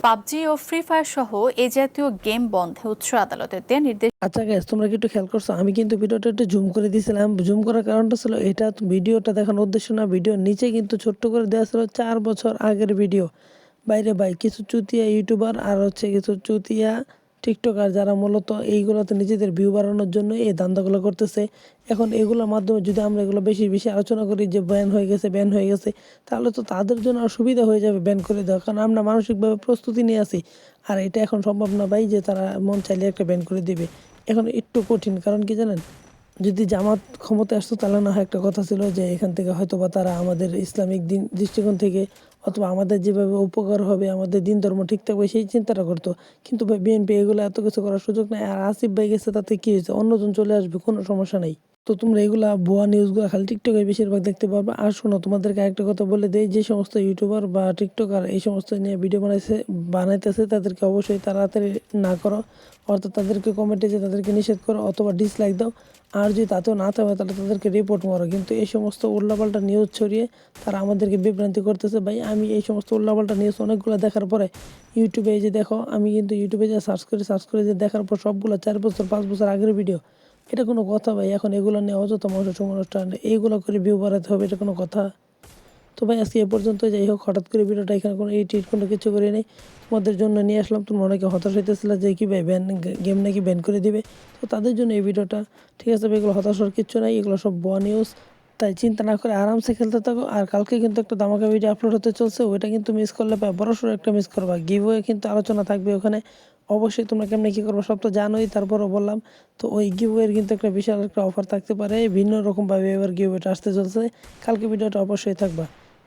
PUBG ও free fire সহ এ জাতীয় game বন্ধে উচ্চ আদালতের দেয়া নির্দেশ। আচ্ছা গাইস, তোমরা কি একটু খেয়াল করছো? আমি কিন্তু ভিডিওটা একটু জুম করে দিয়েছিলাম। জুম করার কারণটা ছিল এটা ভিডিওটা দেখানোর উদ্দেশ্য না, ভিডিওর নিচে কিন্তু ছোট্ট করে দেওয়া ছিল 4 বছর আগের ভিডিও। বাইরে ভাই কিছু চুতিয়া ইউটিউবার আর হচ্ছে কিছু চুতিয়া টিকটকার যারা মূলত এইগুলোতে নিজেদের ভিউ বাড়ানোর জন্য এই ধান্দাগুলো করতেছে। এখন এগুলোর মাধ্যমে যদি আমরা এগুলো বেশি বেশি আলোচনা করি যে ব্যান হয়ে গেছে ব্যান হয়ে গেছে, তাহলে তো তাদের জন্য আর সুবিধা হয়ে যাবে ব্যান করে দেওয়া, কারণ আমরা মানসিকভাবে প্রস্তুতি নিয়ে আছি। আর এটা এখন সম্ভব না ভাই যে তারা মন চাইলে একটা ব্যান করে দিবে। এখন একটু কঠিন, কারণ কি জানেন, যদি জামাত ক্ষমতায় আসতো তাহলে না হয় একটা কথা ছিল যে এখান থেকে হয়তো বা তারা আমাদের ইসলামিক দিন দৃষ্টিকোণ থেকে অথবা আমাদের যেভাবে উপকার হবে, আমাদের দিন ধর্ম ঠিক থাকবে সেই চিন্তাটা করতো। কিন্তু ভাই বিএনপি এগুলো এত কিছু করার সুযোগ নেই। আর আসিফ ভাই গেছে তাতে কি হয়েছে, অন্যজন চলে আসবে, কোনো সমস্যা নেই। তো তোমরা এগুলা ভুয়া নিউজগুলো খালি টিকটকে বেশিরভাগ দেখতে পারবে। আর শোনো, তোমাদেরকে একটা কথা বলে দেই, যে সমস্ত ইউটিউবার বা টিকটকার এই সমস্ত নিয়ে ভিডিও বানাইতেছে তাদেরকে অবশ্যই তাড়াতাড়ি না করো, অর্থাৎ তাদেরকে কমেন্টে যে তাদেরকে নিষেধ করো অথবা ডিসলাইক দাও। আর যদি তাতেও না থাকবে তাহলে তাদেরকে রিপোর্ট মারো। কিন্তু এই সমস্ত উল্লাপাল্টা নিউজ ছড়িয়ে তারা আমাদেরকে বিভ্রান্তি করতেছে। ভাই আমি এই সমস্ত উল্লাপাল্টা নিউজ অনেকগুলো দেখার পরে ইউটিউবে এই যে দেখো, আমি কিন্তু ইউটিউবে যে সার্চ করে যে দেখার পর সবগুলো 4 বছর 5 বছর আগের ভিডিও। এটা কোনো কথা ভাই? এখন এগুলো নিয়ে অযথা মানুষের সময় নষ্ট হয় না, এইগুলো করে ভিউ বাড়াতে হবে, এটা কোনো কথা? তো ভাই আজকে এ পর্যন্ত। যাই হোক, হঠাৎ করে ভিডিওটা এখানে কোনো এডিট কোনো কিছু করে নেই, তোমাদের জন্য নিয়ে আসলাম। তোমরা অনেকে হতাশ হইতেছিল যে কি ভাই গেম নাকি ব্যান করে দিবে, তো তাদের জন্য এই ভিডিওটা। ঠিক আছে ভাই, এগুলো হতাশ হওয়ার কিচ্ছু নাই, এগুলো সব ভুয়া নিউজ। তাই চিন্তা না করে আরামসে খেলতে থাকো। আর কালকে কিন্তু একটা ধামাকা ভিডিও আপলোড হতে চলছে, ওইটা কিন্তু মিস করলে ভাই বড়সড় একটা মিস করবা। গিভওয়ে কিন্তু আলোচনা থাকবে ওখানে। অবশ্যই তোমরা কেমনে কী করবো সব তো জানোই, তারপরও বললাম। তো ওই গিভওয়ের কিন্তু একটা বিশাল একটা অফার থাকতে পারে, ভিন্ন রকমভাবে এবার গিভওয়েটা আসতে চলছে। কালকে ভিডিওটা অবশ্যই থাকবা।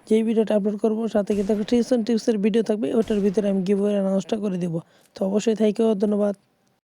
যেই ভিডিওটা আপলোড করবো সাথে কিন্তু একটা টিপসের ভিডিও থাকবে, ওটার ভিতরে আমি গিভওয়ে অ্যানাউন্সটা করে দিব। তো অবশ্যই থ্যাংক ইউ, ধন্যবাদ।